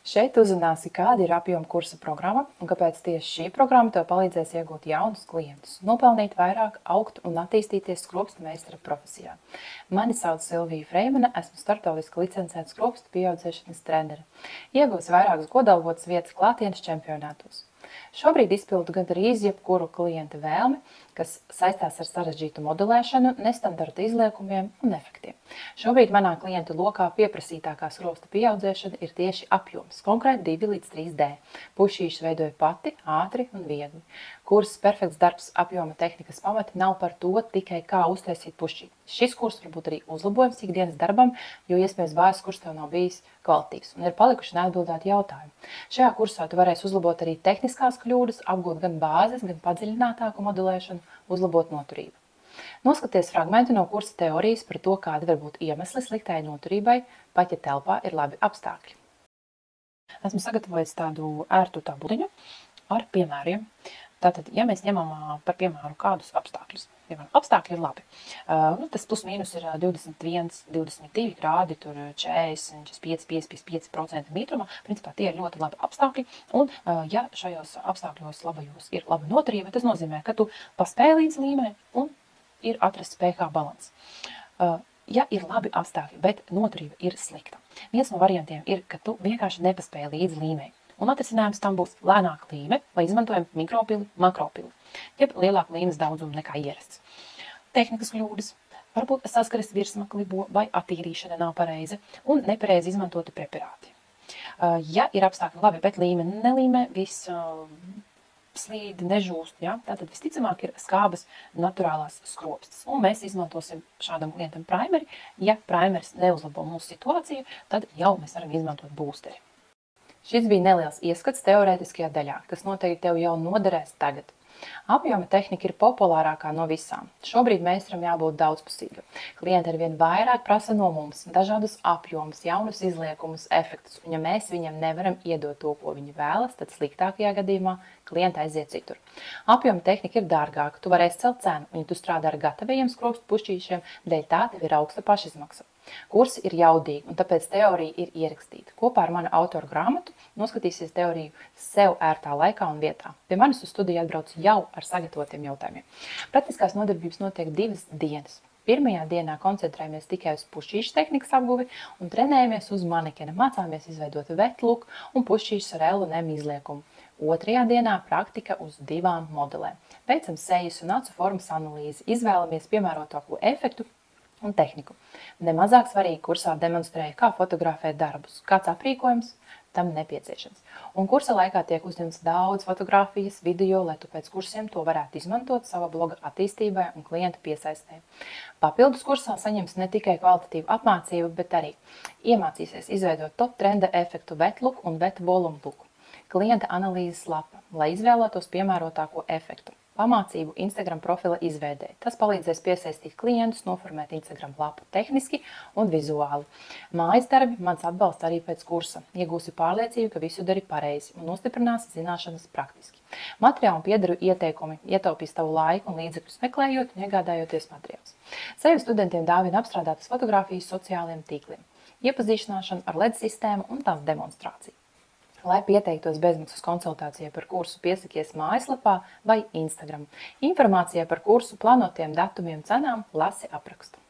Šeit uzzināsi, kāda ir apjoma kursa programma un kāpēc tieši šī programma tev palīdzēs iegūt jaunus klientus, nopelnīt vairāk, augt un attīstīties skropstu meistara profesijā. Mani sauc Silvija Freimane, esmu starptautiski licencēta skropstu pieaudzēšanas trenere. Iegūs vairākas godalgotas vietas klātienes čempionātos. Šobrīd izpildu gandrīz jebkuru klienta vēlmi, kas saistās ar sarežģītu modelēšanu, nestandarta izliekumiem un efektiem. Šobrīd manā klientu lokā pieprasītākā skropstu pieaudzēšana ir tieši apjoms, konkrēti 2 līdz 3D. Pušīšus veidoju pati, ātri un viegli. Kurss perfekts darbs apjoma tehnikas pamati nav par to tikai kā uztaisīt pušķīti. Šis kurs var būt arī uzlabojums ikdienas darbam, jo iespējams bāzes kurs tev nav bijis kvalitīvs un ir palikuši neatbildēti jautājumi. Šajā kursā tu varēsi uzlabot arī tehniskās kļūdas, apgūt gan bāzes, gan padziļinātāku modelēšanu, uzlabot noturību. Noskaties fragmentu no kursa teorijas par to, kādi var būt iemesli sliktai noturībai, pat ja telpā ir labi apstākļi. Esmu sagatavojis tādu ērtu tabuliņu ar piemēriem. Tātad, ja mēs ņemam par piemēru kādus apstākļus, apstākļi ir labi, tas plus mīnus ir 21, 22 grādi, tur 40, 45, 55% mitruma, principā tie ir ļoti labi apstākļi, un ja šajos apstākļos labajos ir laba noturība, tas nozīmē, ka tu paspēj līdz līmeni un ir atrasts pH balans. Ja ir labi apstākļi, bet noturība ir slikta, viens no variantiem ir, ka tu vienkārši nepaspēj līdz līmeni. Un atrisinājums tam būs lēnāka līme, vai izmantojam mikropili, makropili, jeb lielāka līmes daudzumu nekā ierasts. Tehnikas kļūdas, varbūt saskares virsmakli vai attīrīšana nav pareiza un nepareizi izmantoti preparāti. Ja ir apstākļi labi, bet līme nelīmē, viss slīd, nežūst, tātad visticamāk ir skābas naturālās skropstas. Un mēs izmantosim šādam klientam primeri. Ja primeris neuzlabo mūsu situāciju, tad jau mēs varam izmantot būsteri. Šis bija neliels ieskats teorētiskajā daļā, kas noteikti tev jau noderēs tagad. Apjoma tehnika ir populārākā no visām. Šobrīd meistaram jābūt daudzpusīgam. Klienti arvien vairāk prasa no mums dažādus apjomus, jaunus izliekumus, efektus, un ja mēs viņam nevaram iedot to, ko viņi vēlas, tad sliktākajā gadījumā klienti aiziet citur. Apjoma tehnika ir dārgāka, tu varēsi celt cenu, un ja tu strādā ar gatavajiem skropstu pušķīšiem, dēļ tā tev ir augsta pašizmaksa. Kursi ir jaudīgi, un tāpēc teorija ir ierakstīta. Kopā ar manu autoru grāmatu noskatīsies teoriju sev ērtā laikā un vietā. Pie manis uz studiju atbrauc jau ar sagatavotiem jautājumiem. Praktiskās nodarbības notiek 2 dienas. Pirmajā dienā koncentrējamies tikai uz pušķīšu tehnikas apguvi un trenējamies uz manekena. Mācāmies izveidot wetlook un pušķīšus ar L un M izliekumu. Otrajā dienā praktika uz 2 modelēm. Veicam sejas un acu formas analīzi, izvēlamies piemērotāko efektu un tehniku. Nemazāk svarīgi kursā demonstrēja, kā fotografēt darbus, kāds aprīkojums tam nepieciešams. Un kursa laikā tiek uzņemts daudz fotografijas, video, lai tu pēc kursiem to varētu izmantot sava bloga attīstībai un klientu piesaistē. Papildus kursā saņems ne tikai kvalitatīvu apmācību, bet arī iemācīsies izveidot top trenda efektu wetlook un wet volume look. Klienta analīzes lapa, lai izvēlētos piemērotāko efektu. Pamācību Instagram profila izveidē. Tas palīdzēs piesaistīt klientus, noformēt Instagram lapu tehniski un vizuāli. Mājas darbi mans atbalsts arī pēc kursa. Iegūsi pārliecību, ka visu dari pareizi un nostiprināsi zināšanas praktiski. Materiālu un piederu ieteikumi ietaupīs tavu laiku un līdzekļus meklējot un iegādājoties materiālus. Sevi studentiem dāvina apstrādātas fotogrāfijas sociālajiem tīkliem, iepazīšanāšana ar LED sistēmu un tās demonstrāciju. Lai pieteiktos bezmaksas konsultācijai par kursu, piesakies mājaslapā vai Instagram. Informācijai par kursu, plānotiem datumiem, cenām lasi aprakstu.